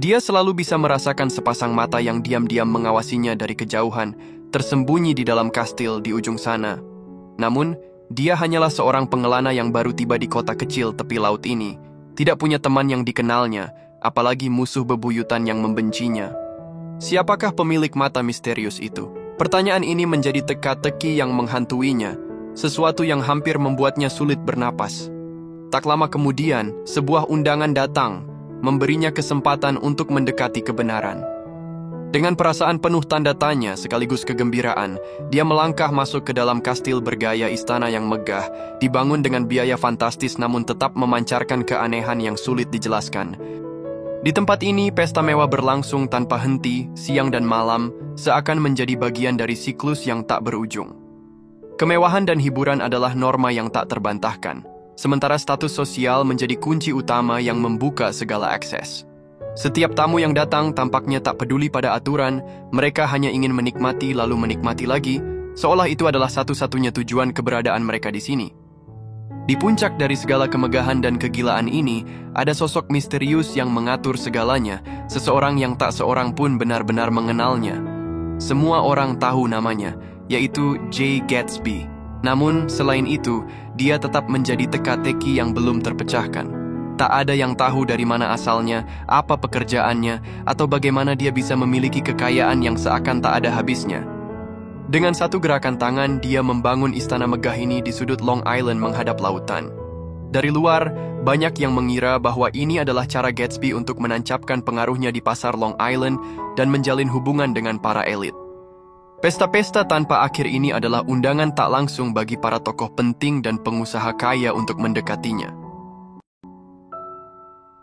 Dia selalu bisa merasakan sepasang mata yang diam-diam mengawasinya dari kejauhan, tersembunyi di dalam kastil di ujung sana. Namun, dia hanyalah seorang pengelana yang baru tiba di kota kecil tepi laut ini, tidak punya teman yang dikenalnya, apalagi musuh bebuyutan yang membencinya. Siapakah pemilik mata misterius itu? Pertanyaan ini menjadi teka-teki yang menghantuinya, sesuatu yang hampir membuatnya sulit bernapas. Tak lama kemudian, sebuah undangan datang, memberinya kesempatan untuk mendekati kebenaran. Dengan perasaan penuh tanda tanya sekaligus kegembiraan, dia melangkah masuk ke dalam kastil bergaya istana yang megah, dibangun dengan biaya fantastis namun tetap memancarkan keanehan yang sulit dijelaskan. Di tempat ini, pesta mewah berlangsung tanpa henti, siang dan malam, seakan menjadi bagian dari siklus yang tak berujung. Kemewahan dan hiburan adalah norma yang tak terbantahkan, sementara status sosial menjadi kunci utama yang membuka segala akses. Setiap tamu yang datang tampaknya tak peduli pada aturan, mereka hanya ingin menikmati lalu menikmati lagi, seolah itu adalah satu-satunya tujuan keberadaan mereka di sini. Di puncak dari segala kemegahan dan kegilaan ini, ada sosok misterius yang mengatur segalanya, seseorang yang tak seorang pun benar-benar mengenalnya. Semua orang tahu namanya, yaitu Jay Gatsby. Namun, selain itu, dia tetap menjadi teka-teki yang belum terpecahkan. Tak ada yang tahu dari mana asalnya, apa pekerjaannya, atau bagaimana dia bisa memiliki kekayaan yang seakan tak ada habisnya. Dengan satu gerakan tangan, dia membangun istana megah ini di sudut Long Island menghadap lautan. Dari luar, banyak yang mengira bahwa ini adalah cara Gatsby untuk menancapkan pengaruhnya di pasar Long Island dan menjalin hubungan dengan para elit. Pesta-pesta tanpa akhir ini adalah undangan tak langsung bagi para tokoh penting dan pengusaha kaya untuk mendekatinya.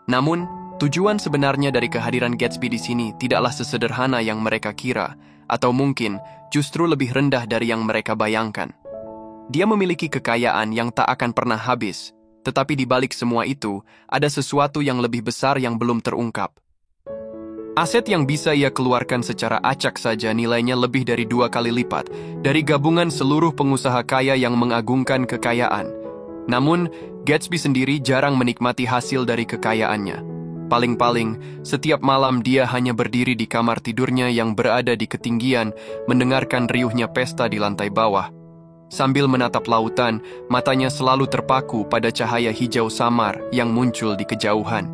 Namun, tujuan sebenarnya dari kehadiran Gatsby di sini tidaklah sesederhana yang mereka kira, atau mungkin justru lebih rendah dari yang mereka bayangkan. Dia memiliki kekayaan yang tak akan pernah habis, tetapi di balik semua itu, ada sesuatu yang lebih besar yang belum terungkap. Aset yang bisa ia keluarkan secara acak saja nilainya lebih dari 2 kali lipat dari gabungan seluruh pengusaha kaya yang mengagungkan kekayaan. Namun, Gatsby sendiri jarang menikmati hasil dari kekayaannya. Paling-paling, setiap malam dia hanya berdiri di kamar tidurnya yang berada di ketinggian, mendengarkan riuhnya pesta di lantai bawah. Sambil menatap lautan, matanya selalu terpaku pada cahaya hijau samar yang muncul di kejauhan.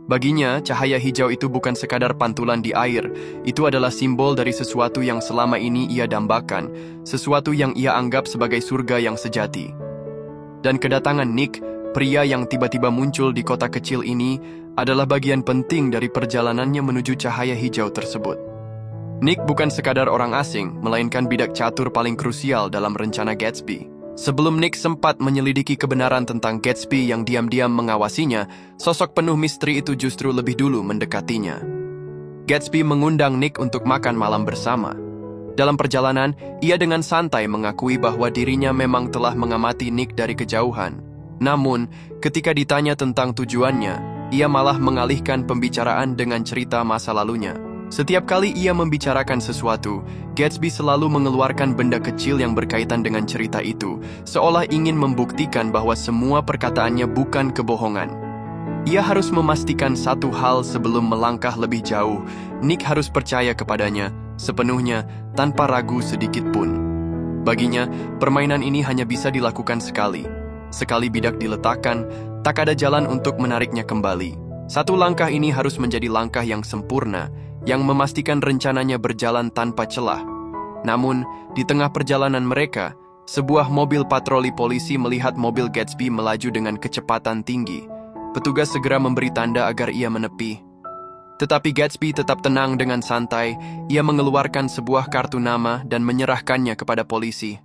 Baginya, cahaya hijau itu bukan sekadar pantulan di air, itu adalah simbol dari sesuatu yang selama ini ia dambakan, sesuatu yang ia anggap sebagai surga yang sejati. Dan kedatangan Nick, pria yang tiba-tiba muncul di kota kecil ini, adalah bagian penting dari perjalanannya menuju cahaya hijau tersebut. Nick bukan sekadar orang asing, melainkan bidak catur paling krusial dalam rencana Gatsby. Sebelum Nick sempat menyelidiki kebenaran tentang Gatsby yang diam-diam mengawasinya, sosok penuh misteri itu justru lebih dulu mendekatinya. Gatsby mengundang Nick untuk makan malam bersama. Dalam perjalanan, ia dengan santai mengakui bahwa dirinya memang telah mengamati Nick dari kejauhan. Namun, ketika ditanya tentang tujuannya, ia malah mengalihkan pembicaraan dengan cerita masa lalunya. Setiap kali ia membicarakan sesuatu, Gatsby selalu mengeluarkan benda kecil yang berkaitan dengan cerita itu, seolah ingin membuktikan bahwa semua perkataannya bukan kebohongan. Ia harus memastikan satu hal sebelum melangkah lebih jauh. Nick harus percaya kepadanya, sepenuhnya, tanpa ragu sedikit pun. Baginya, permainan ini hanya bisa dilakukan sekali. Sekali bidak diletakkan, tak ada jalan untuk menariknya kembali. Satu langkah ini harus menjadi langkah yang sempurna, yang memastikan rencananya berjalan tanpa celah. Namun, di tengah perjalanan mereka, sebuah mobil patroli polisi melihat mobil Gatsby melaju dengan kecepatan tinggi. Petugas segera memberi tanda agar ia menepi. Tetapi Gatsby tetap tenang dengan santai, ia mengeluarkan sebuah kartu nama dan menyerahkannya kepada polisi.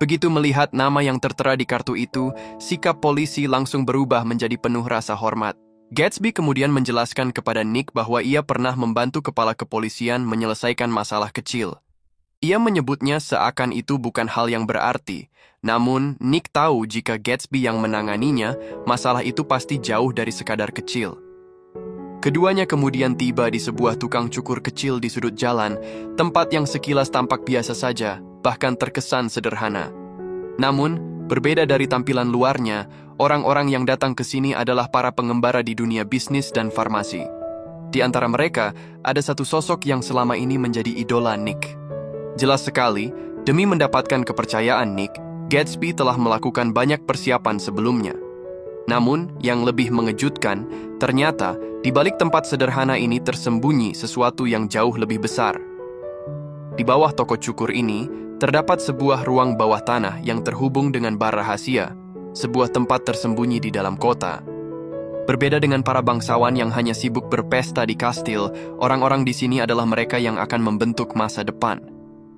Begitu melihat nama yang tertera di kartu itu, sikap polisi langsung berubah menjadi penuh rasa hormat. Gatsby kemudian menjelaskan kepada Nick bahwa ia pernah membantu kepala kepolisian menyelesaikan masalah kecil. Ia menyebutnya seakan itu bukan hal yang berarti, namun Nick tahu jika Gatsby yang menanganinya, masalah itu pasti jauh dari sekadar kecil. Keduanya kemudian tiba di sebuah tukang cukur kecil di sudut jalan, tempat yang sekilas tampak biasa saja, bahkan terkesan sederhana. Namun, Berbeda dari tampilan luarnya, orang-orang yang datang ke sini adalah para pengembara di dunia bisnis dan farmasi. Di antara mereka, ada satu sosok yang selama ini menjadi idola Nick. Jelas sekali, demi mendapatkan kepercayaan Nick, Gatsby telah melakukan banyak persiapan sebelumnya. Namun, yang lebih mengejutkan, ternyata di balik tempat sederhana ini tersembunyi sesuatu yang jauh lebih besar. Di bawah toko cukur ini, terdapat sebuah ruang bawah tanah yang terhubung dengan bar rahasia, sebuah tempat tersembunyi di dalam kota. Berbeda dengan para bangsawan yang hanya sibuk berpesta di kastil, orang-orang di sini adalah mereka yang akan membentuk masa depan.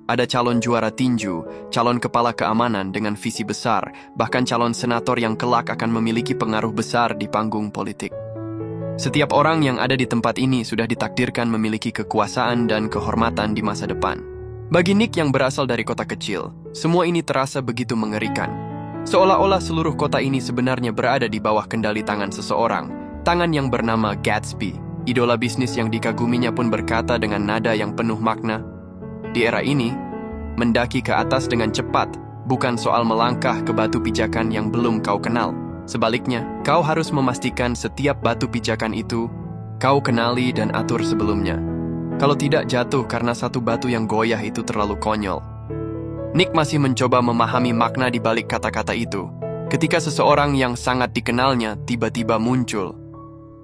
Ada calon juara tinju, calon kepala keamanan dengan visi besar, bahkan calon senator yang kelak akan memiliki pengaruh besar di panggung politik. Setiap orang yang ada di tempat ini sudah ditakdirkan memiliki kekuasaan dan kehormatan di masa depan. Bagi Nick yang berasal dari kota kecil, semua ini terasa begitu mengerikan. Seolah-olah seluruh kota ini sebenarnya berada di bawah kendali tangan seseorang, tangan yang bernama Gatsby. Idola bisnis yang dikaguminya pun berkata dengan nada yang penuh makna, "Di era ini, mendaki ke atas dengan cepat bukan soal melangkah ke batu pijakan yang belum kau kenal. Sebaliknya, kau harus memastikan setiap batu pijakan itu kau kenali dan atur sebelumnya. Kalau tidak jatuh karena satu batu yang goyah itu terlalu konyol." Nick masih mencoba memahami makna di balik kata-kata itu, ketika seseorang yang sangat dikenalnya tiba-tiba muncul.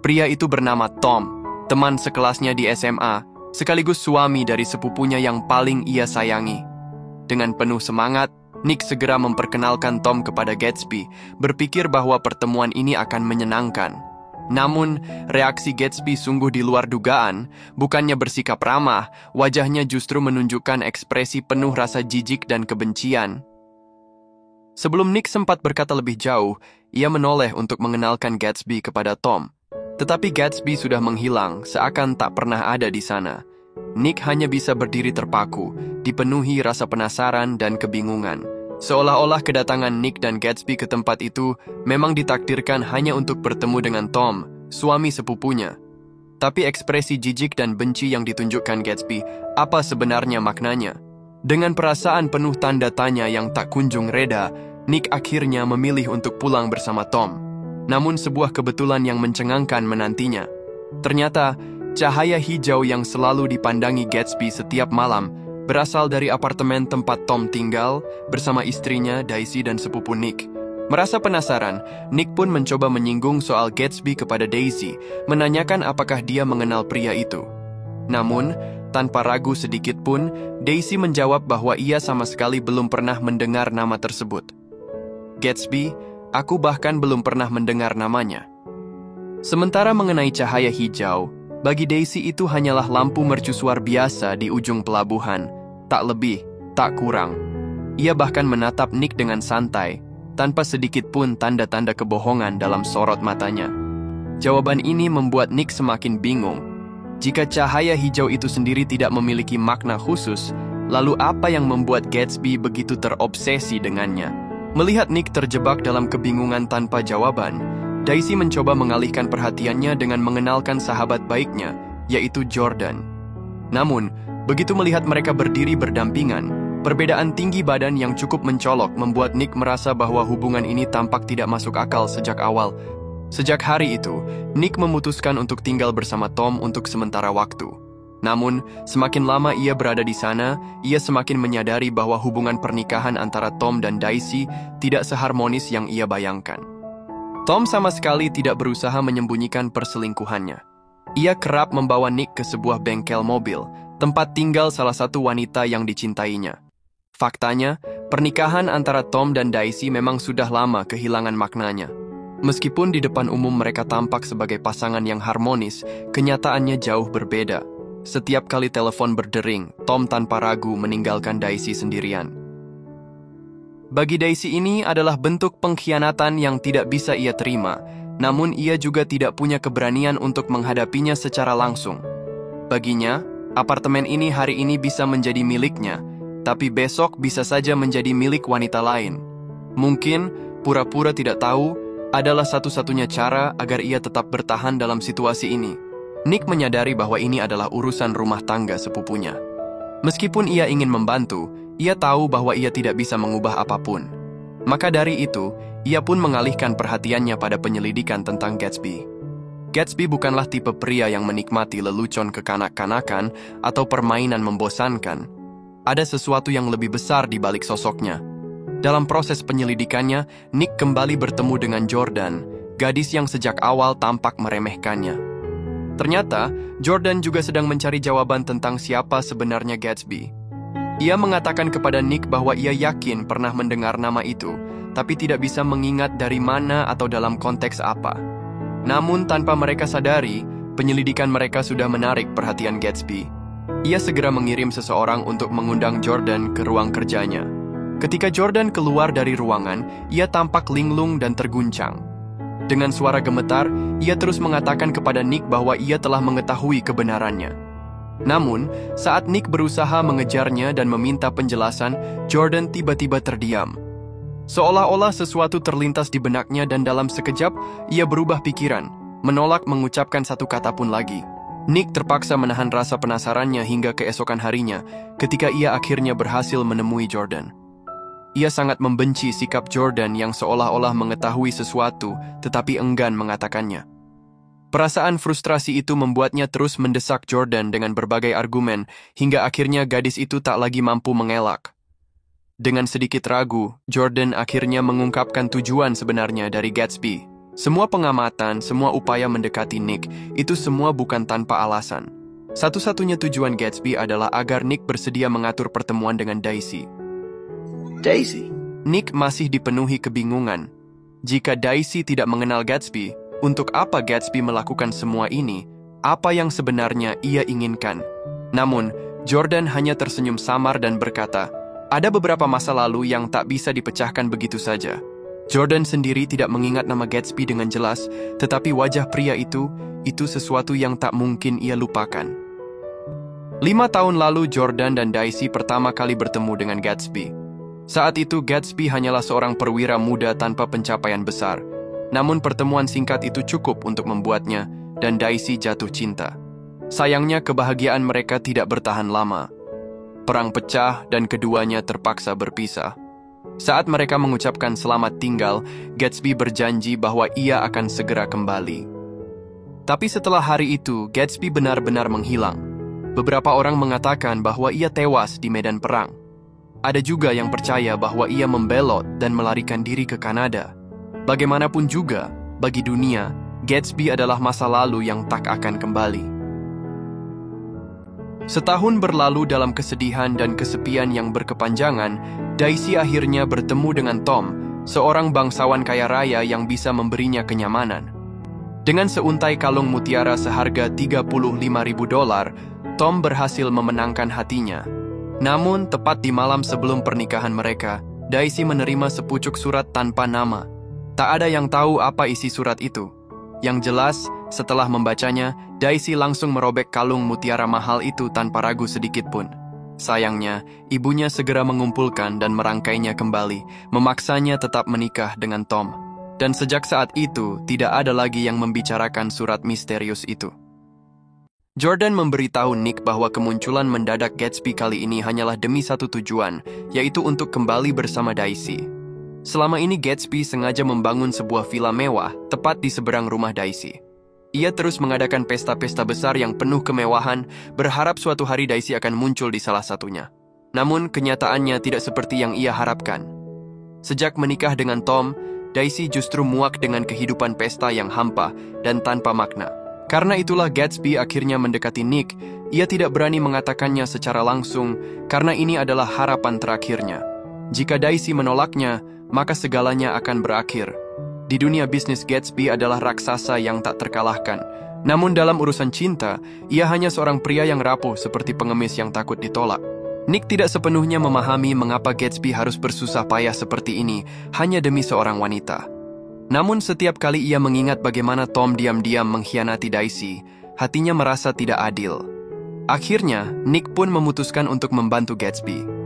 Pria itu bernama Tom, teman sekelasnya di SMA, sekaligus suami dari sepupunya yang paling ia sayangi. Dengan penuh semangat, Nick segera memperkenalkan Tom kepada Gatsby, berpikir bahwa pertemuan ini akan menyenangkan. Namun, reaksi Gatsby sungguh di luar dugaan. Bukannya bersikap ramah, wajahnya justru menunjukkan ekspresi penuh rasa jijik dan kebencian. Sebelum Nick sempat berkata lebih jauh, ia menoleh untuk mengenalkan Gatsby kepada Tom. Tetapi Gatsby sudah menghilang, seakan tak pernah ada di sana. Nick hanya bisa berdiri terpaku, dipenuhi rasa penasaran dan kebingungan. Seolah-olah kedatangan Nick dan Gatsby ke tempat itu memang ditakdirkan hanya untuk bertemu dengan Tom, suami sepupunya. Tapi ekspresi jijik dan benci yang ditunjukkan Gatsby, apa sebenarnya maknanya? Dengan perasaan penuh tanda tanya yang tak kunjung reda, Nick akhirnya memilih untuk pulang bersama Tom. Namun sebuah kebetulan yang mencengangkan menantinya. Ternyata, cahaya hijau yang selalu dipandangi Gatsby setiap malam berasal dari apartemen tempat Tom tinggal bersama istrinya, Daisy, dan sepupu Nick. Merasa penasaran, Nick pun mencoba menyinggung soal Gatsby kepada Daisy, menanyakan apakah dia mengenal pria itu. Namun, tanpa ragu sedikit pun, Daisy menjawab bahwa ia sama sekali belum pernah mendengar nama tersebut. "Gatsby, aku bahkan belum pernah mendengar namanya." Sementara mengenai cahaya hijau, bagi Daisy itu hanyalah lampu mercusuar biasa di ujung pelabuhan, tak lebih, tak kurang. Ia bahkan menatap Nick dengan santai, tanpa sedikit pun tanda-tanda kebohongan dalam sorot matanya. Jawaban ini membuat Nick semakin bingung. Jika cahaya hijau itu sendiri tidak memiliki makna khusus, lalu apa yang membuat Gatsby begitu terobsesi dengannya? Melihat Nick terjebak dalam kebingungan tanpa jawaban, Daisy mencoba mengalihkan perhatiannya dengan mengenalkan sahabat baiknya, yaitu Jordan. Namun, begitu melihat mereka berdiri berdampingan, perbedaan tinggi badan yang cukup mencolok membuat Nick merasa bahwa hubungan ini tampak tidak masuk akal sejak awal. Sejak hari itu, Nick memutuskan untuk tinggal bersama Tom untuk sementara waktu. Namun, semakin lama ia berada di sana, ia semakin menyadari bahwa hubungan pernikahan antara Tom dan Daisy tidak seharmonis yang ia bayangkan. Tom sama sekali tidak berusaha menyembunyikan perselingkuhannya. Ia kerap membawa Nick ke sebuah bengkel mobil, tempat tinggal salah satu wanita yang dicintainya. Faktanya, pernikahan antara Tom dan Daisy memang sudah lama kehilangan maknanya. Meskipun di depan umum mereka tampak sebagai pasangan yang harmonis, kenyataannya jauh berbeda. Setiap kali telepon berdering, Tom tanpa ragu meninggalkan Daisy sendirian. Bagi Daisy ini adalah bentuk pengkhianatan yang tidak bisa ia terima, namun ia juga tidak punya keberanian untuk menghadapinya secara langsung. Baginya, apartemen ini hari ini bisa menjadi miliknya, tapi besok bisa saja menjadi milik wanita lain. Mungkin, pura-pura tidak tahu adalah satu-satunya cara agar ia tetap bertahan dalam situasi ini. Nick menyadari bahwa ini adalah urusan rumah tangga sepupunya. Meskipun ia ingin membantu, ia tahu bahwa ia tidak bisa mengubah apapun. Maka dari itu, ia pun mengalihkan perhatiannya pada penyelidikan tentang Gatsby. Gatsby bukanlah tipe pria yang menikmati lelucon kekanak-kanakan atau permainan membosankan. Ada sesuatu yang lebih besar di balik sosoknya. Dalam proses penyelidikannya, Nick kembali bertemu dengan Jordan, gadis yang sejak awal tampak meremehkannya. Ternyata, Jordan juga sedang mencari jawaban tentang siapa sebenarnya Gatsby. Ia mengatakan kepada Nick bahwa ia yakin pernah mendengar nama itu, tapi tidak bisa mengingat dari mana atau dalam konteks apa. Namun tanpa mereka sadari, penyelidikan mereka sudah menarik perhatian Gatsby. Ia segera mengirim seseorang untuk mengundang Jordan ke ruang kerjanya. Ketika Jordan keluar dari ruangan, ia tampak linglung dan terguncang. Dengan suara gemetar, ia terus mengatakan kepada Nick bahwa ia telah mengetahui kebenarannya. Namun, saat Nick berusaha mengejarnya dan meminta penjelasan, Jordan tiba-tiba terdiam. Seolah-olah sesuatu terlintas di benaknya dan dalam sekejap, ia berubah pikiran, menolak mengucapkan satu kata pun lagi. Nick terpaksa menahan rasa penasarannya hingga keesokan harinya, ketika ia akhirnya berhasil menemui Jordan. Ia sangat membenci sikap Jordan yang seolah-olah mengetahui sesuatu, tetapi enggan mengatakannya. Perasaan frustrasi itu membuatnya terus mendesak Jordan dengan berbagai argumen, hingga akhirnya gadis itu tak lagi mampu mengelak. Dengan sedikit ragu, Jordan akhirnya mengungkapkan tujuan sebenarnya dari Gatsby. Semua pengamatan, semua upaya mendekati Nick, itu semua bukan tanpa alasan. Satu-satunya tujuan Gatsby adalah agar Nick bersedia mengatur pertemuan dengan Daisy. Daisy? Nick masih dipenuhi kebingungan. Jika Daisy tidak mengenal Gatsby, untuk apa Gatsby melakukan semua ini? Apa yang sebenarnya ia inginkan? Namun, Jordan hanya tersenyum samar dan berkata, ada beberapa masa lalu yang tak bisa dipecahkan begitu saja. Jordan sendiri tidak mengingat nama Gatsby dengan jelas, tetapi wajah pria itu sesuatu yang tak mungkin ia lupakan. 5 tahun lalu Jordan dan Daisy pertama kali bertemu dengan Gatsby. Saat itu Gatsby hanyalah seorang perwira muda tanpa pencapaian besar. Namun pertemuan singkat itu cukup untuk membuatnya dan Daisy jatuh cinta. Sayangnya kebahagiaan mereka tidak bertahan lama. Perang pecah dan keduanya terpaksa berpisah. Saat mereka mengucapkan selamat tinggal, Gatsby berjanji bahwa ia akan segera kembali. Tapi setelah hari itu, Gatsby benar-benar menghilang. Beberapa orang mengatakan bahwa ia tewas di medan perang. Ada juga yang percaya bahwa ia membelot dan melarikan diri ke Kanada. Bagaimanapun juga, bagi dunia, Gatsby adalah masa lalu yang tak akan kembali. Setahun berlalu dalam kesedihan dan kesepian yang berkepanjangan, Daisy akhirnya bertemu dengan Tom, seorang bangsawan kaya raya yang bisa memberinya kenyamanan. Dengan seuntai kalung mutiara seharga $35.000, Tom berhasil memenangkan hatinya. Namun, tepat di malam sebelum pernikahan mereka, Daisy menerima sepucuk surat tanpa nama. Tak ada yang tahu apa isi surat itu. Yang jelas, setelah membacanya, Daisy langsung merobek kalung mutiara mahal itu tanpa ragu sedikit pun. Sayangnya, ibunya segera mengumpulkan dan merangkainya kembali, memaksanya tetap menikah dengan Tom. Dan sejak saat itu, tidak ada lagi yang membicarakan surat misterius itu. Jordan memberitahu Nick bahwa kemunculan mendadak Gatsby kali ini hanyalah demi satu tujuan, yaitu untuk kembali bersama Daisy. Selama ini Gatsby sengaja membangun sebuah villa mewah tepat di seberang rumah Daisy. Ia terus mengadakan pesta-pesta besar yang penuh kemewahan, berharap suatu hari Daisy akan muncul di salah satunya. Namun kenyataannya tidak seperti yang ia harapkan. Sejak menikah dengan Tom, Daisy justru muak dengan kehidupan pesta yang hampa dan tanpa makna. Karena itulah Gatsby akhirnya mendekati Nick. Ia tidak berani mengatakannya secara langsung karena ini adalah harapan terakhirnya. Jika Daisy menolaknya, maka segalanya akan berakhir. Di dunia bisnis, Gatsby adalah raksasa yang tak terkalahkan. Namun dalam urusan cinta, ia hanya seorang pria yang rapuh seperti pengemis yang takut ditolak. Nick tidak sepenuhnya memahami mengapa Gatsby harus bersusah payah seperti ini hanya demi seorang wanita. Namun setiap kali ia mengingat bagaimana Tom diam-diam mengkhianati Daisy, hatinya merasa tidak adil. Akhirnya, Nick pun memutuskan untuk membantu Gatsby.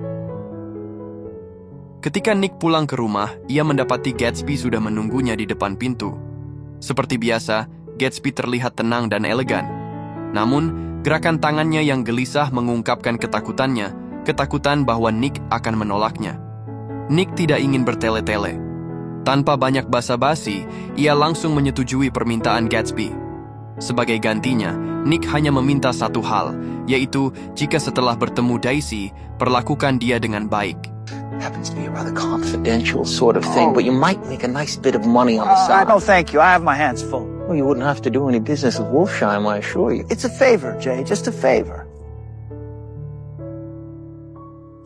Ketika Nick pulang ke rumah, ia mendapati Gatsby sudah menunggunya di depan pintu. Seperti biasa, Gatsby terlihat tenang dan elegan. Namun, gerakan tangannya yang gelisah mengungkapkan ketakutan bahwa Nick akan menolaknya. Nick tidak ingin bertele-tele. Tanpa banyak basa-basi, ia langsung menyetujui permintaan Gatsby. Sebagai gantinya, Nick hanya meminta satu hal, yaitu jika setelah bertemu Daisy, perlakukan dia dengan baik. Happens to be a rather confidential sort of thing, but you might make a nice bit of money on the side. No, thank you. I have my hands full. Well, you wouldn't have to do any business with Wolfsheim, I assure you. It's a favor, Jay. Just a favor.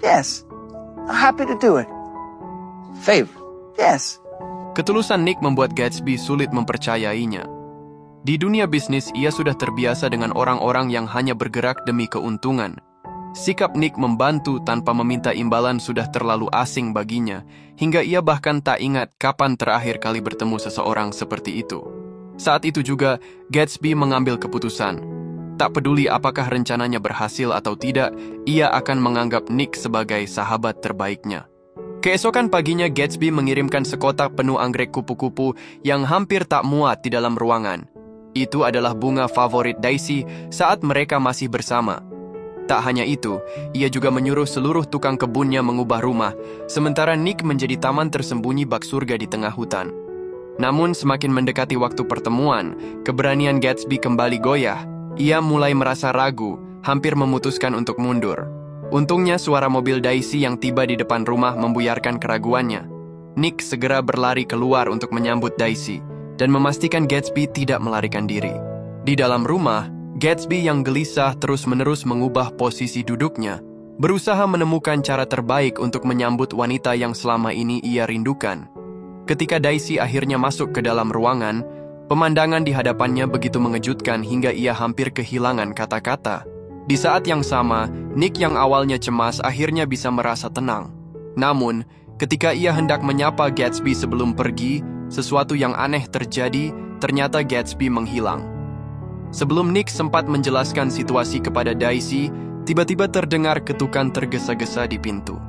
Yes. I'm happy to do it. Favor? Yes. Ketulusan Nick membuat Gatsby sulit mempercayainya. Di dunia bisnis, ia sudah terbiasa dengan orang-orang yang hanya bergerak demi keuntungan. Sikap Nick membantu tanpa meminta imbalan sudah terlalu asing baginya, hingga ia bahkan tak ingat kapan terakhir kali bertemu seseorang seperti itu. Saat itu juga, Gatsby mengambil keputusan. Tak peduli apakah rencananya berhasil atau tidak, ia akan menganggap Nick sebagai sahabat terbaiknya. Keesokan paginya, Gatsby mengirimkan sekotak penuh anggrek kupu-kupu yang hampir tak muat di dalam ruangan. Itu adalah bunga favorit Daisy saat mereka masih bersama. Tak hanya itu, ia juga menyuruh seluruh tukang kebunnya mengubah rumah, sementara Nick menjadi taman tersembunyi bak surga di tengah hutan. Namun semakin mendekati waktu pertemuan, keberanian Gatsby kembali goyah. Ia mulai merasa ragu, hampir memutuskan untuk mundur. Untungnya suara mobil Daisy yang tiba di depan rumah membuyarkan keraguannya. Nick segera berlari keluar untuk menyambut Daisy dan memastikan Gatsby tidak melarikan diri. Di dalam rumah, Gatsby yang gelisah terus-menerus mengubah posisi duduknya, berusaha menemukan cara terbaik untuk menyambut wanita yang selama ini ia rindukan. Ketika Daisy akhirnya masuk ke dalam ruangan, pemandangan di hadapannya begitu mengejutkan hingga ia hampir kehilangan kata-kata. Di saat yang sama, Nick yang awalnya cemas akhirnya bisa merasa tenang. Namun, ketika ia hendak menyapa Gatsby sebelum pergi, sesuatu yang aneh terjadi, ternyata Gatsby menghilang. Sebelum Nick sempat menjelaskan situasi kepada Daisy, tiba-tiba terdengar ketukan tergesa-gesa di pintu.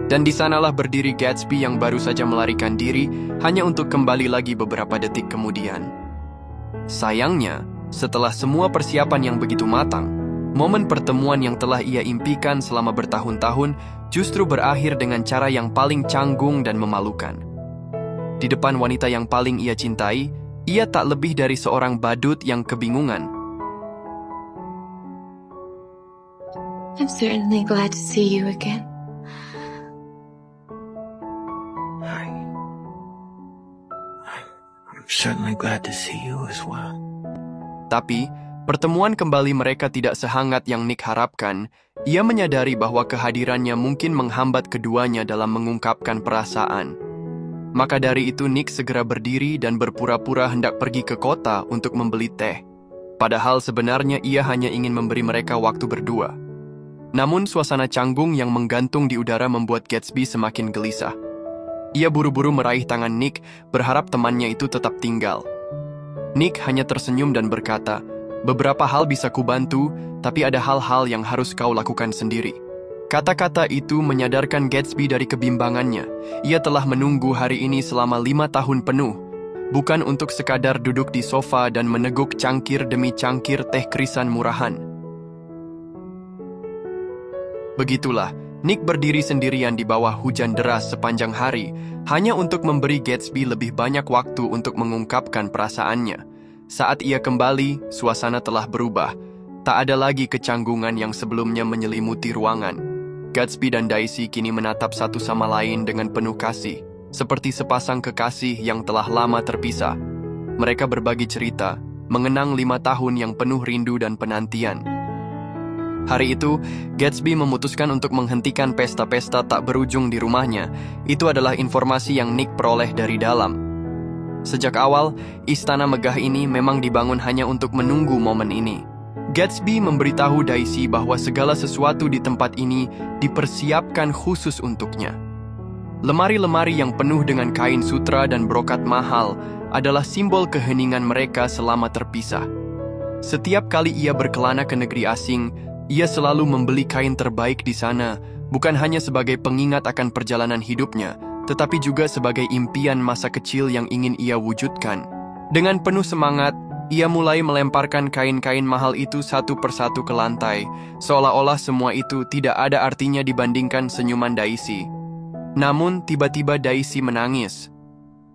Dan di sanalah berdiri Gatsby yang baru saja melarikan diri, hanya untuk kembali lagi beberapa detik kemudian. Sayangnya, setelah semua persiapan yang begitu matang, momen pertemuan yang telah ia impikan selama bertahun-tahun justru berakhir dengan cara yang paling canggung dan memalukan. Di depan wanita yang paling ia cintai, ia tak lebih dari seorang badut yang kebingungan. I'm certainly glad to see you again. I'm certainly glad to see you as well. Tapi, pertemuan kembali mereka tidak sehangat yang Nick harapkan. Ia menyadari bahwa kehadirannya mungkin menghambat keduanya dalam mengungkapkan perasaan. Maka dari itu Nick segera berdiri dan berpura-pura hendak pergi ke kota untuk membeli teh. Padahal sebenarnya ia hanya ingin memberi mereka waktu berdua. Namun suasana canggung yang menggantung di udara membuat Gatsby semakin gelisah. Ia buru-buru meraih tangan Nick, berharap temannya itu tetap tinggal. Nick hanya tersenyum dan berkata, "Beberapa hal bisa kubantu, tapi ada hal-hal yang harus kau lakukan sendiri." Kata-kata itu menyadarkan Gatsby dari kebimbangannya. Ia telah menunggu hari ini selama 5 tahun penuh, bukan untuk sekadar duduk di sofa dan meneguk cangkir demi cangkir teh krisan murahan. Begitulah, Nick berdiri sendirian di bawah hujan deras sepanjang hari, hanya untuk memberi Gatsby lebih banyak waktu untuk mengungkapkan perasaannya. Saat ia kembali, suasana telah berubah. Tak ada lagi kecanggungan yang sebelumnya menyelimuti ruangan. Gatsby dan Daisy kini menatap satu sama lain dengan penuh kasih, seperti sepasang kekasih yang telah lama terpisah. Mereka berbagi cerita, mengenang 5 tahun yang penuh rindu dan penantian. Hari itu, Gatsby memutuskan untuk menghentikan pesta-pesta tak berujung di rumahnya. Itu adalah informasi yang Nick peroleh dari dalam. Sejak awal, istana megah ini memang dibangun hanya untuk menunggu momen ini. Gatsby memberitahu Daisy bahwa segala sesuatu di tempat ini dipersiapkan khusus untuknya. Lemari-lemari yang penuh dengan kain sutra dan brokat mahal adalah simbol keheningan mereka selama terpisah. Setiap kali ia berkelana ke negeri asing, ia selalu membeli kain terbaik di sana, bukan hanya sebagai pengingat akan perjalanan hidupnya, tetapi juga sebagai impian masa kecil yang ingin ia wujudkan. Dengan penuh semangat, ia mulai melemparkan kain-kain mahal itu satu persatu ke lantai, seolah-olah semua itu tidak ada artinya dibandingkan senyuman Daisy. Namun, tiba-tiba Daisy menangis.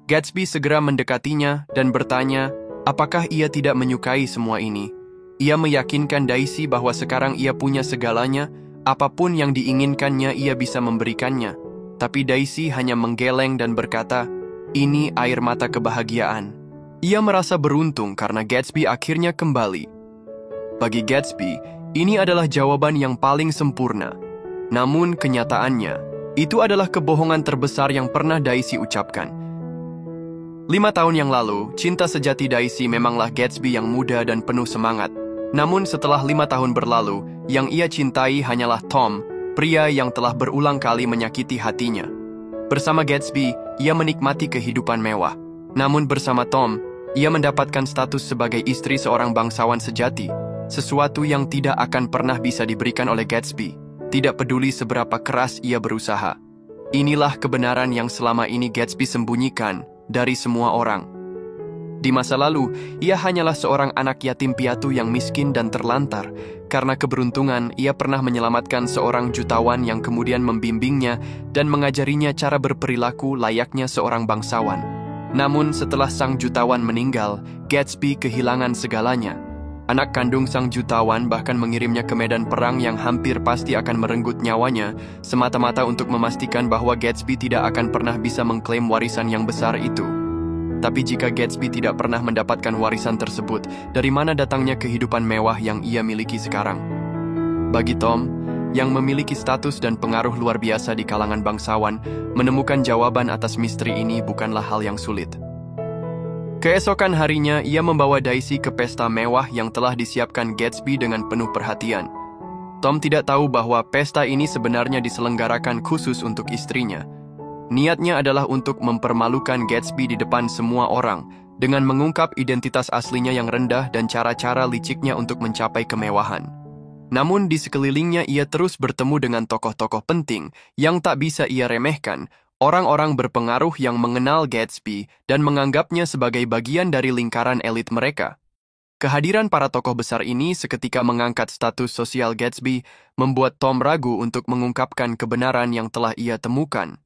Gatsby segera mendekatinya dan bertanya, apakah ia tidak menyukai semua ini. Ia meyakinkan Daisy bahwa sekarang ia punya segalanya, apapun yang diinginkannya ia bisa memberikannya. Tapi Daisy hanya menggeleng dan berkata, ini air mata kebahagiaan. Ia merasa beruntung karena Gatsby akhirnya kembali. Bagi Gatsby, ini adalah jawaban yang paling sempurna. Namun kenyataannya, itu adalah kebohongan terbesar yang pernah Daisy ucapkan. 5 tahun yang lalu, cinta sejati Daisy memanglah Gatsby yang muda dan penuh semangat. Namun setelah 5 tahun berlalu, yang ia cintai hanyalah Tom, pria yang telah berulang kali menyakiti hatinya. Bersama Gatsby, ia menikmati kehidupan mewah. Namun bersama Tom, ia mendapatkan status sebagai istri seorang bangsawan sejati, sesuatu yang tidak akan pernah bisa diberikan oleh Gatsby, tidak peduli seberapa keras ia berusaha. Inilah kebenaran yang selama ini Gatsby sembunyikan dari semua orang. Di masa lalu, ia hanyalah seorang anak yatim piatu yang miskin dan terlantar. Karena keberuntungan, ia pernah menyelamatkan seorang jutawan yang kemudian membimbingnya dan mengajarinya cara berperilaku layaknya seorang bangsawan. Namun setelah sang jutawan meninggal, Gatsby kehilangan segalanya. Anak kandung sang jutawan bahkan mengirimnya ke medan perang yang hampir pasti akan merenggut nyawanya, semata-mata untuk memastikan bahwa Gatsby tidak akan pernah bisa mengklaim warisan yang besar itu. Tapi jika Gatsby tidak pernah mendapatkan warisan tersebut, dari mana datangnya kehidupan mewah yang ia miliki sekarang? Bagi Tom, yang memiliki status dan pengaruh luar biasa di kalangan bangsawan, menemukan jawaban atas misteri ini bukanlah hal yang sulit. Keesokan harinya, ia membawa Daisy ke pesta mewah yang telah disiapkan Gatsby dengan penuh perhatian. Tom tidak tahu bahwa pesta ini sebenarnya diselenggarakan khusus untuk istrinya. Niatnya adalah untuk mempermalukan Gatsby di depan semua orang, dengan mengungkap identitas aslinya yang rendah dan cara-cara liciknya untuk mencapai kemewahan. Namun di sekelilingnya ia terus bertemu dengan tokoh-tokoh penting yang tak bisa ia remehkan, orang-orang berpengaruh yang mengenal Gatsby dan menganggapnya sebagai bagian dari lingkaran elit mereka. Kehadiran para tokoh besar ini seketika mengangkat status sosial Gatsby, membuat Tom ragu untuk mengungkapkan kebenaran yang telah ia temukan.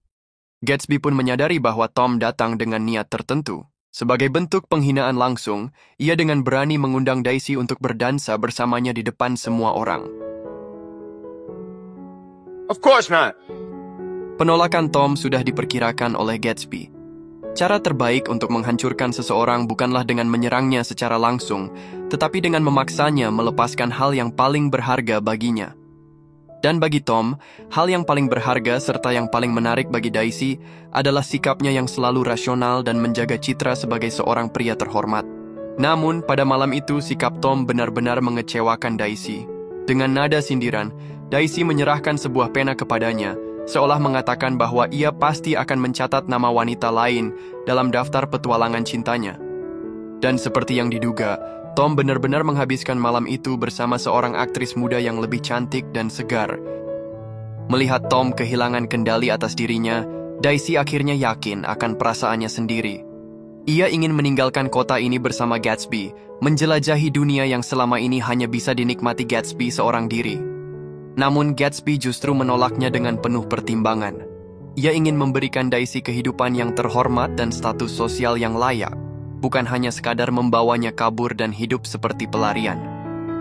Gatsby pun menyadari bahwa Tom datang dengan niat tertentu. Sebagai bentuk penghinaan langsung, ia dengan berani mengundang Daisy untuk berdansa bersamanya di depan semua orang. Of course not. Penolakan Tom sudah diperkirakan oleh Gatsby. Cara terbaik untuk menghancurkan seseorang bukanlah dengan menyerangnya secara langsung, tetapi dengan memaksanya melepaskan hal yang paling berharga baginya. Dan bagi Tom, hal yang paling berharga serta yang paling menarik bagi Daisy adalah sikapnya yang selalu rasional dan menjaga citra sebagai seorang pria terhormat. Namun, pada malam itu sikap Tom benar-benar mengecewakan Daisy. Dengan nada sindiran, Daisy menyerahkan sebuah pena kepadanya, seolah mengatakan bahwa ia pasti akan mencatat nama wanita lain dalam daftar petualangan cintanya. Dan seperti yang diduga, Tom benar-benar menghabiskan malam itu bersama seorang aktris muda yang lebih cantik dan segar. Melihat Tom kehilangan kendali atas dirinya, Daisy akhirnya yakin akan perasaannya sendiri. Ia ingin meninggalkan kota ini bersama Gatsby, menjelajahi dunia yang selama ini hanya bisa dinikmati Gatsby seorang diri. Namun Gatsby justru menolaknya dengan penuh pertimbangan. Ia ingin memberikan Daisy kehidupan yang terhormat dan status sosial yang layak, bukan hanya sekadar membawanya kabur dan hidup seperti pelarian.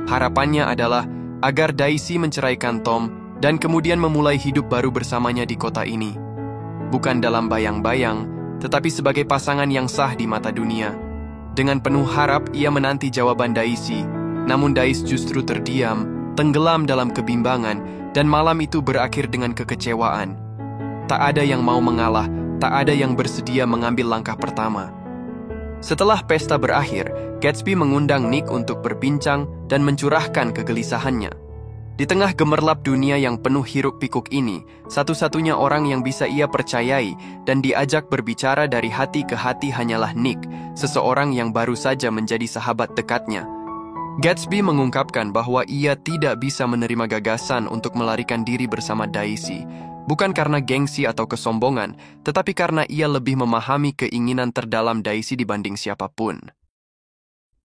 Harapannya adalah agar Daisy menceraikan Tom dan kemudian memulai hidup baru bersamanya di kota ini. Bukan dalam bayang-bayang, tetapi sebagai pasangan yang sah di mata dunia. Dengan penuh harap, ia menanti jawaban Daisy, namun Daisy justru terdiam, tenggelam dalam kebimbangan, dan malam itu berakhir dengan kekecewaan. Tak ada yang mau mengalah, tak ada yang bersedia mengambil langkah pertama. Setelah pesta berakhir, Gatsby mengundang Nick untuk berbincang dan mencurahkan kegelisahannya. Di tengah gemerlap dunia yang penuh hiruk-pikuk ini, satu-satunya orang yang bisa ia percayai dan diajak berbicara dari hati ke hati hanyalah Nick, seseorang yang baru saja menjadi sahabat dekatnya. Gatsby mengungkapkan bahwa ia tidak bisa menerima gagasan untuk melarikan diri bersama Daisy, bukan karena gengsi atau kesombongan, tetapi karena ia lebih memahami keinginan terdalam Daisy dibanding siapapun.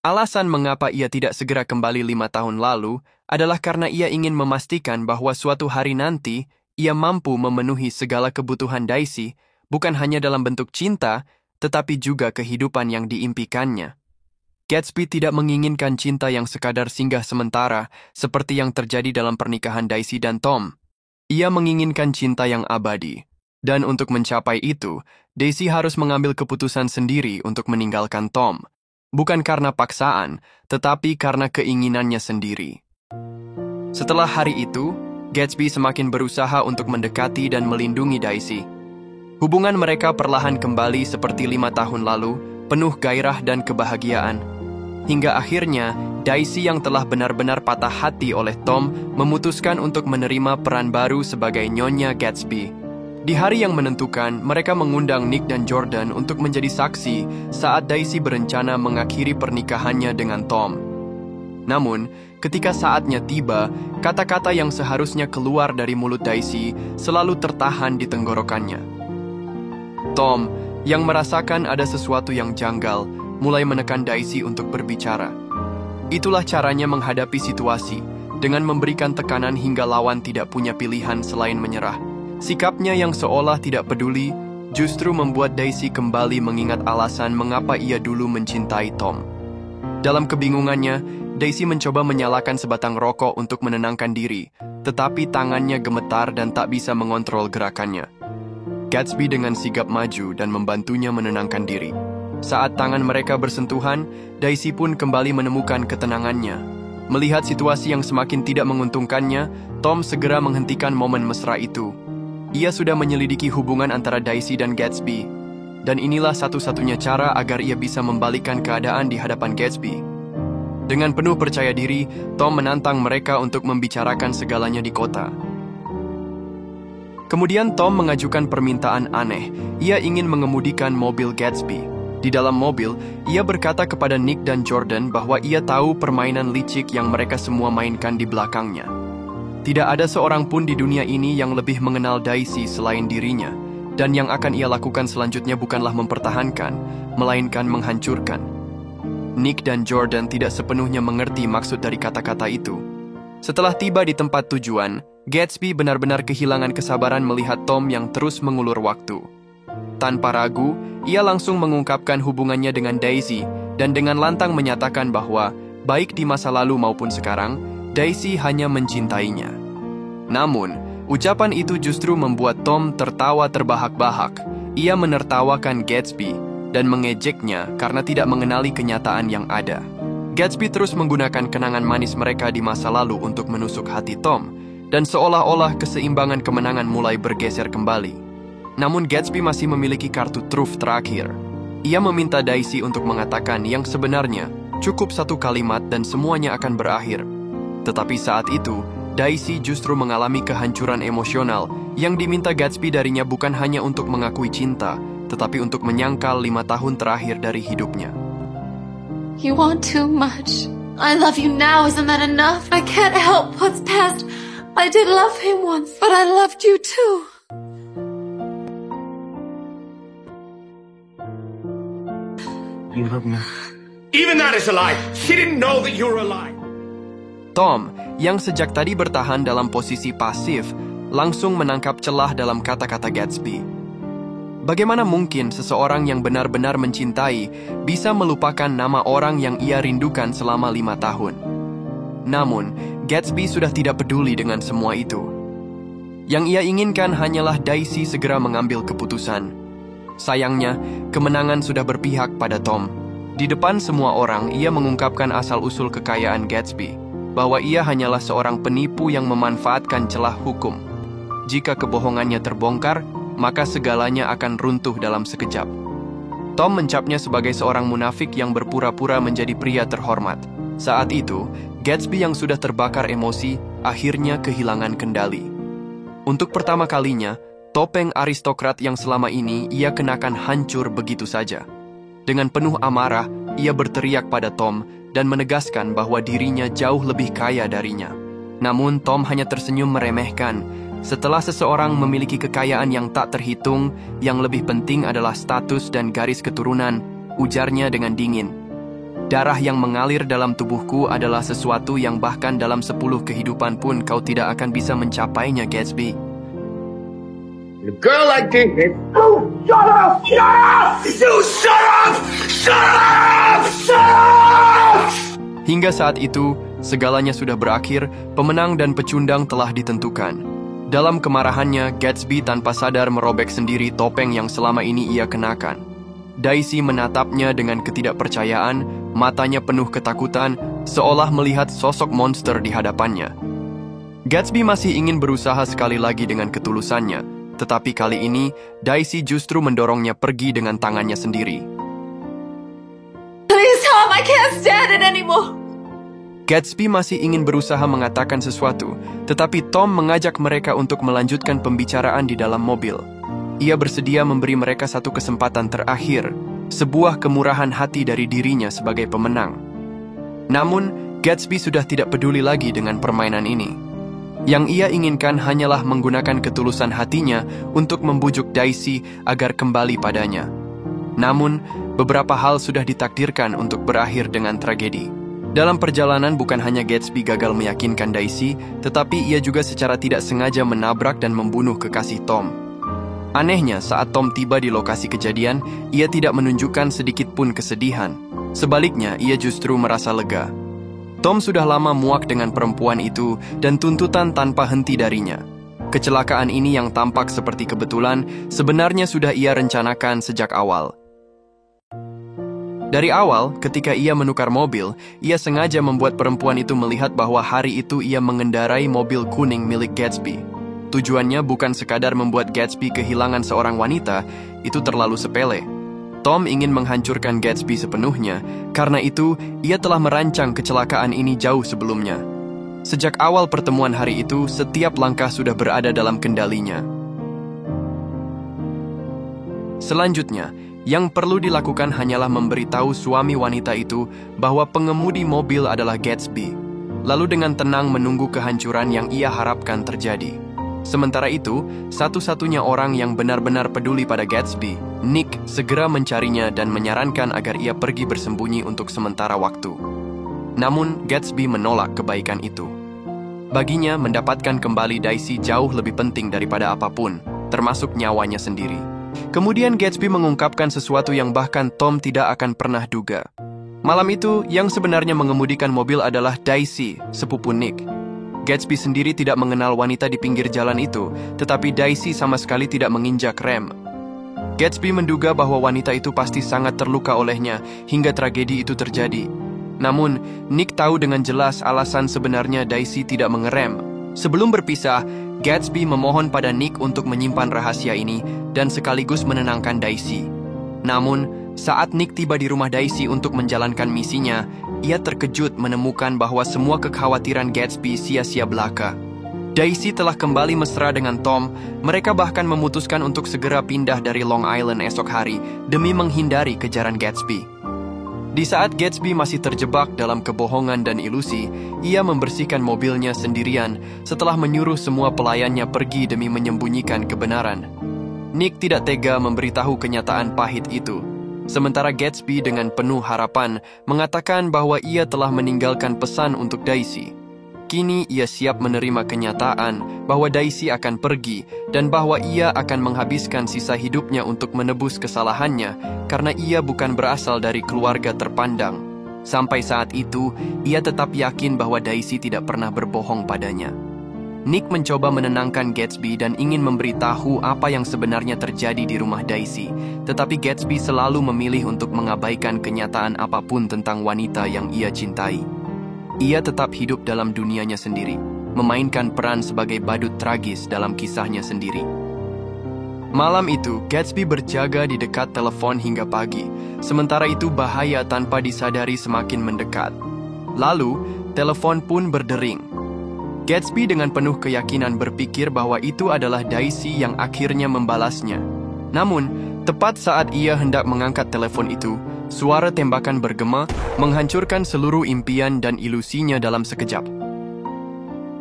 Alasan mengapa ia tidak segera kembali 5 tahun lalu adalah karena ia ingin memastikan bahwa suatu hari nanti ia mampu memenuhi segala kebutuhan Daisy, bukan hanya dalam bentuk cinta, tetapi juga kehidupan yang diimpikannya. Gatsby tidak menginginkan cinta yang sekadar singgah sementara, seperti yang terjadi dalam pernikahan Daisy dan Tom. Ia menginginkan cinta yang abadi. Dan untuk mencapai itu, Daisy harus mengambil keputusan sendiri untuk meninggalkan Tom. Bukan karena paksaan, tetapi karena keinginannya sendiri. Setelah hari itu, Gatsby semakin berusaha untuk mendekati dan melindungi Daisy. Hubungan mereka perlahan kembali seperti 5 tahun lalu, penuh gairah dan kebahagiaan. Hingga akhirnya, Daisy yang telah benar-benar patah hati oleh Tom memutuskan untuk menerima peran baru sebagai Nyonya Gatsby. Di hari yang menentukan, mereka mengundang Nick dan Jordan untuk menjadi saksi saat Daisy berencana mengakhiri pernikahannya dengan Tom. Namun, ketika saatnya tiba, kata-kata yang seharusnya keluar dari mulut Daisy selalu tertahan di tenggorokannya. Tom, yang merasakan ada sesuatu yang janggal, mulai menekan Daisy untuk berbicara. Itulah caranya menghadapi situasi, dengan memberikan tekanan hingga lawan tidak punya pilihan selain menyerah. Sikapnya yang seolah tidak peduli, justru membuat Daisy kembali mengingat alasan mengapa ia dulu mencintai Tom. Dalam kebingungannya, Daisy mencoba menyalakan sebatang rokok untuk menenangkan diri, tetapi tangannya gemetar dan tak bisa mengontrol gerakannya. Gatsby dengan sigap maju dan membantunya menenangkan diri. Saat tangan mereka bersentuhan, Daisy pun kembali menemukan ketenangannya. Melihat situasi yang semakin tidak menguntungkannya, Tom segera menghentikan momen mesra itu. Ia sudah menyelidiki hubungan antara Daisy dan Gatsby, dan inilah satu-satunya cara agar ia bisa membalikkan keadaan di hadapan Gatsby. Dengan penuh percaya diri, Tom menantang mereka untuk membicarakan segalanya di kota. Kemudian Tom mengajukan permintaan aneh. Ia ingin mengemudikan mobil Gatsby. Di dalam mobil, ia berkata kepada Nick dan Jordan bahwa ia tahu permainan licik yang mereka semua mainkan di belakangnya. Tidak ada seorang pun di dunia ini yang lebih mengenal Daisy selain dirinya, dan yang akan ia lakukan selanjutnya bukanlah mempertahankan, melainkan menghancurkan. Nick dan Jordan tidak sepenuhnya mengerti maksud dari kata-kata itu. Setelah tiba di tempat tujuan, Gatsby benar-benar kehilangan kesabaran melihat Tom yang terus mengulur waktu. Tanpa ragu, ia langsung mengungkapkan hubungannya dengan Daisy, dan dengan lantang menyatakan bahwa, baik di masa lalu maupun sekarang, Daisy hanya mencintainya. Namun, ucapan itu justru membuat Tom tertawa terbahak-bahak. Ia menertawakan Gatsby dan mengejeknya karena tidak mengenali kenyataan yang ada. Gatsby terus menggunakan kenangan manis mereka di masa lalu untuk menusuk hati Tom, dan seolah-olah keseimbangan kemenangan mulai bergeser kembali. Namun Gatsby masih memiliki kartu truf terakhir. Ia meminta Daisy untuk mengatakan yang sebenarnya, cukup satu kalimat dan semuanya akan berakhir. Tetapi saat itu, Daisy justru mengalami kehancuran emosional yang diminta Gatsby darinya bukan hanya untuk mengakui cinta, tetapi untuk menyangkal 5 tahun terakhir dari hidupnya. You want too much. I love you now, isn't that enough? I can't help what's past. I did love him once, but I loved you too. You love me? Even that is a lie. She didn't know that you were alive. Tom, yang sejak tadi bertahan dalam posisi pasif, langsung menangkap celah dalam kata-kata Gatsby. Bagaimana mungkin seseorang yang benar-benar mencintai bisa melupakan nama orang yang ia rindukan selama 5 tahun? Namun, Gatsby sudah tidak peduli dengan semua itu. Yang ia inginkan hanyalah Daisy segera mengambil keputusan. Sayangnya, kemenangan sudah berpihak pada Tom. Di depan semua orang, ia mengungkapkan asal-usul kekayaan Gatsby, bahwa ia hanyalah seorang penipu yang memanfaatkan celah hukum. Jika kebohongannya terbongkar, maka segalanya akan runtuh dalam sekejap. Tom mencapnya sebagai seorang munafik yang berpura-pura menjadi pria terhormat. Saat itu, Gatsby yang sudah terbakar emosi, akhirnya kehilangan kendali. Untuk pertama kalinya, topeng aristokrat yang selama ini ia kenakan hancur begitu saja. Dengan penuh amarah, ia berteriak pada Tom dan menegaskan bahwa dirinya jauh lebih kaya darinya. Namun Tom hanya tersenyum meremehkan. Setelah seseorang memiliki kekayaan yang tak terhitung, yang lebih penting adalah status dan garis keturunan, ujarnya dengan dingin. Darah yang mengalir dalam tubuhku adalah sesuatu yang bahkan dalam 10 kehidupan pun kau tidak akan bisa mencapainya, Gatsby. A girl like this. Oh, shut up! Shut up! You shut up! Shut up! Shut up! Hingga saat itu, segalanya sudah berakhir, pemenang dan pecundang telah ditentukan. Dalam kemarahannya, Gatsby tanpa sadar merobek sendiri topeng yang selama ini ia kenakan. Daisy menatapnya dengan ketidakpercayaan, matanya penuh ketakutan, seolah melihat sosok monster di hadapannya. Gatsby masih ingin berusaha sekali lagi dengan ketulusannya, tetapi kali ini, Daisy justru mendorongnya pergi dengan tangannya sendiri. Please, Tom, I can't stand it anymore. Gatsby masih ingin berusaha mengatakan sesuatu, tetapi Tom mengajak mereka untuk melanjutkan pembicaraan di dalam mobil. Ia bersedia memberi mereka satu kesempatan terakhir, sebuah kemurahan hati dari dirinya sebagai pemenang. Namun, Gatsby sudah tidak peduli lagi dengan permainan ini. Yang ia inginkan hanyalah menggunakan ketulusan hatinya untuk membujuk Daisy agar kembali padanya. Namun, beberapa hal sudah ditakdirkan untuk berakhir dengan tragedi. Dalam perjalanan bukan hanya Gatsby gagal meyakinkan Daisy, tetapi ia juga secara tidak sengaja menabrak dan membunuh kekasih Tom. Anehnya, saat Tom tiba di lokasi kejadian, ia tidak menunjukkan sedikit pun kesedihan. Sebaliknya, ia justru merasa lega. Tom sudah lama muak dengan perempuan itu dan tuntutan tanpa henti darinya. Kecelakaan ini yang tampak seperti kebetulan, sebenarnya sudah ia rencanakan sejak awal. Dari awal, ketika ia menukar mobil, ia sengaja membuat perempuan itu melihat bahwa hari itu ia mengendarai mobil kuning milik Gatsby. Tujuannya bukan sekadar membuat Gatsby kehilangan seorang wanita, itu terlalu sepele. Tom ingin menghancurkan Gatsby sepenuhnya, karena itu ia telah merancang kecelakaan ini jauh sebelumnya. Sejak awal pertemuan hari itu, setiap langkah sudah berada dalam kendalinya. Selanjutnya, yang perlu dilakukan hanyalah memberitahu suami wanita itu bahwa pengemudi mobil adalah Gatsby, lalu dengan tenang menunggu kehancuran yang ia harapkan terjadi. Sementara itu, satu-satunya orang yang benar-benar peduli pada Gatsby, Nick, segera mencarinya dan menyarankan agar ia pergi bersembunyi untuk sementara waktu. Namun, Gatsby menolak kebaikan itu. Baginya, mendapatkan kembali Daisy jauh lebih penting daripada apapun, termasuk nyawanya sendiri. Kemudian Gatsby mengungkapkan sesuatu yang bahkan Tom tidak akan pernah duga. Malam itu, yang sebenarnya mengemudikan mobil adalah Daisy, sepupu Nick. Gatsby sendiri tidak mengenal wanita di pinggir jalan itu, tetapi Daisy sama sekali tidak menginjak rem. Gatsby menduga bahwa wanita itu pasti sangat terluka olehnya hingga tragedi itu terjadi. Namun, Nick tahu dengan jelas alasan sebenarnya Daisy tidak mengerem. Sebelum berpisah, Gatsby memohon pada Nick untuk menyimpan rahasia ini dan sekaligus menenangkan Daisy. Namun, saat Nick tiba di rumah Daisy untuk menjalankan misinya, ia terkejut menemukan bahwa semua kekhawatiran Gatsby sia-sia belaka. Daisy telah kembali mesra dengan Tom, mereka bahkan memutuskan untuk segera pindah dari Long Island esok hari demi menghindari kejaran Gatsby. Di saat Gatsby masih terjebak dalam kebohongan dan ilusi, ia membersihkan mobilnya sendirian setelah menyuruh semua pelayannya pergi demi menyembunyikan kebenaran. Nick tidak tega memberitahu kenyataan pahit itu, sementara Gatsby dengan penuh harapan mengatakan bahwa ia telah meninggalkan pesan untuk Daisy. Kini ia siap menerima kenyataan bahwa Daisy akan pergi dan bahwa ia akan menghabiskan sisa hidupnya untuk menebus kesalahannya karena ia bukan berasal dari keluarga terpandang. Sampai saat itu, ia tetap yakin bahwa Daisy tidak pernah berbohong padanya. Nick mencoba menenangkan Gatsby dan ingin memberitahu apa yang sebenarnya terjadi di rumah Daisy, tetapi Gatsby selalu memilih untuk mengabaikan kenyataan apapun tentang wanita yang ia cintai. Ia tetap hidup dalam dunianya sendiri, memainkan peran sebagai badut tragis dalam kisahnya sendiri. Malam itu, Gatsby berjaga di dekat telepon hingga pagi, sementara itu bahaya tanpa disadari semakin mendekat. Lalu, telepon pun berdering. Gatsby dengan penuh keyakinan berpikir bahwa itu adalah Daisy yang akhirnya membalasnya. Namun, tepat saat ia hendak mengangkat telepon itu, suara tembakan bergema, menghancurkan seluruh impian dan ilusinya dalam sekejap.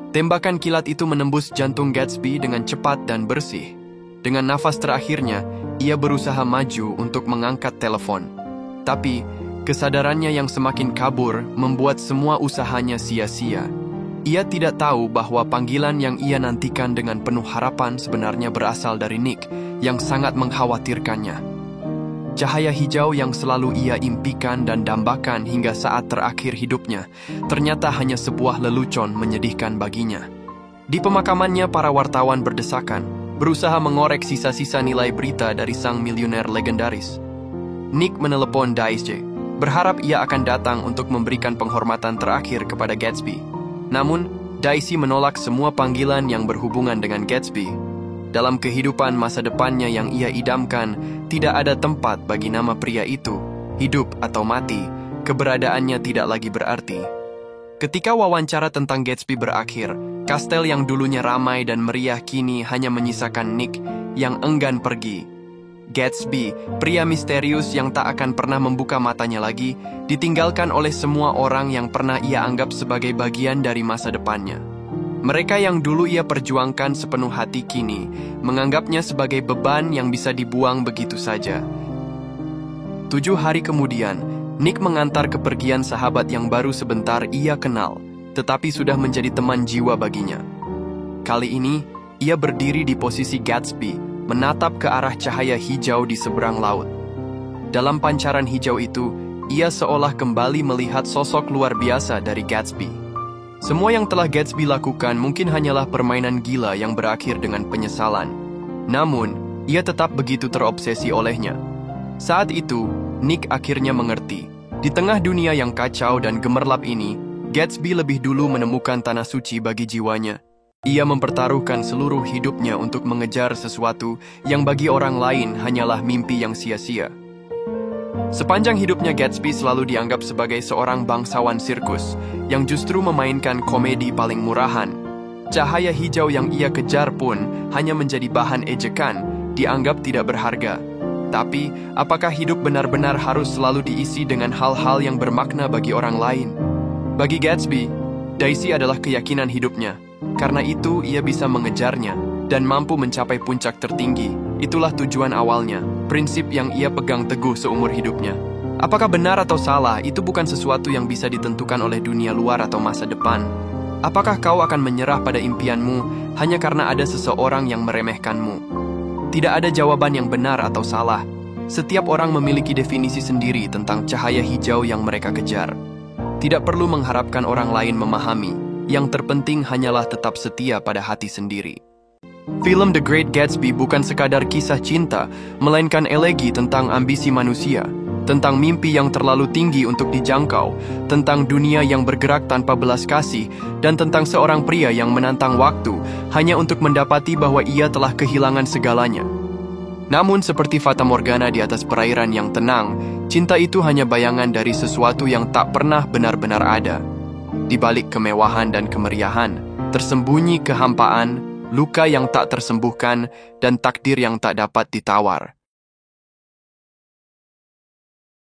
Tembakan kilat itu menembus jantung Gatsby dengan cepat dan bersih. Dengan nafas terakhirnya, ia berusaha maju untuk mengangkat telepon. Tapi, kesadarannya yang semakin kabur membuat semua usahanya sia-sia. Ia tidak tahu bahwa panggilan yang ia nantikan dengan penuh harapan sebenarnya berasal dari Nick yang sangat mengkhawatirkannya. Cahaya hijau yang selalu ia impikan dan dambakan hingga saat terakhir hidupnya ternyata hanya sebuah lelucon menyedihkan baginya. Di pemakamannya, para wartawan berdesakan, berusaha mengorek sisa-sisa nilai berita dari sang miliuner legendaris. Nick menelepon Daisy, berharap ia akan datang untuk memberikan penghormatan terakhir kepada Gatsby. Namun, Daisy menolak semua panggilan yang berhubungan dengan Gatsby. Dalam kehidupan masa depannya yang ia idamkan, tidak ada tempat bagi nama pria itu. Hidup atau mati, keberadaannya tidak lagi berarti. Ketika wawancara tentang Gatsby berakhir, kastel yang dulunya ramai dan meriah kini hanya menyisakan Nick yang enggan pergi. Gatsby, pria misterius yang tak akan pernah membuka matanya lagi, ditinggalkan oleh semua orang yang pernah ia anggap sebagai bagian dari masa depannya. Mereka yang dulu ia perjuangkan sepenuh hati kini menganggapnya sebagai beban yang bisa dibuang begitu saja. 7 hari kemudian, Nick mengantar kepergian sahabat yang baru sebentar ia kenal, tetapi sudah menjadi teman jiwa baginya. Kali ini, ia berdiri di posisi Gatsby, menatap ke arah cahaya hijau di seberang laut. Dalam pancaran hijau itu, ia seolah kembali melihat sosok luar biasa dari Gatsby. Semua yang telah Gatsby lakukan mungkin hanyalah permainan gila yang berakhir dengan penyesalan. Namun, ia tetap begitu terobsesi olehnya. Saat itu, Nick akhirnya mengerti. Di tengah dunia yang kacau dan gemerlap ini, Gatsby lebih dulu menemukan tanah suci bagi jiwanya. Ia mempertaruhkan seluruh hidupnya untuk mengejar sesuatu yang bagi orang lain hanyalah mimpi yang sia-sia. Sepanjang hidupnya, Gatsby selalu dianggap sebagai seorang bangsawan sirkus yang justru memainkan komedi paling murahan. Cahaya hijau yang ia kejar pun hanya menjadi bahan ejekan, dianggap tidak berharga. Tapi, apakah hidup benar-benar harus selalu diisi dengan hal-hal yang bermakna bagi orang lain? Bagi Gatsby, Daisy adalah keyakinan hidupnya. Karena itu, ia bisa mengejarnya dan mampu mencapai puncak tertinggi. Itulah tujuan awalnya, prinsip yang ia pegang teguh seumur hidupnya. Apakah benar atau salah, itu bukan sesuatu yang bisa ditentukan oleh dunia luar atau masa depan. Apakah kau akan menyerah pada impianmu hanya karena ada seseorang yang meremehkanmu? Tidak ada jawaban yang benar atau salah. Setiap orang memiliki definisi sendiri tentang cahaya hijau yang mereka kejar. Tidak perlu mengharapkan orang lain memahami. Yang terpenting hanyalah tetap setia pada hati sendiri. Film The Great Gatsby bukan sekadar kisah cinta, melainkan elegi tentang ambisi manusia, tentang mimpi yang terlalu tinggi untuk dijangkau, tentang dunia yang bergerak tanpa belas kasih, dan tentang seorang pria yang menantang waktu hanya untuk mendapati bahwa ia telah kehilangan segalanya. Namun seperti fata morgana di atas perairan yang tenang, cinta itu hanya bayangan dari sesuatu yang tak pernah benar-benar ada. Di balik kemewahan dan kemeriahan, tersembunyi kehampaan, luka yang tak tersembuhkan, dan takdir yang tak dapat ditawar.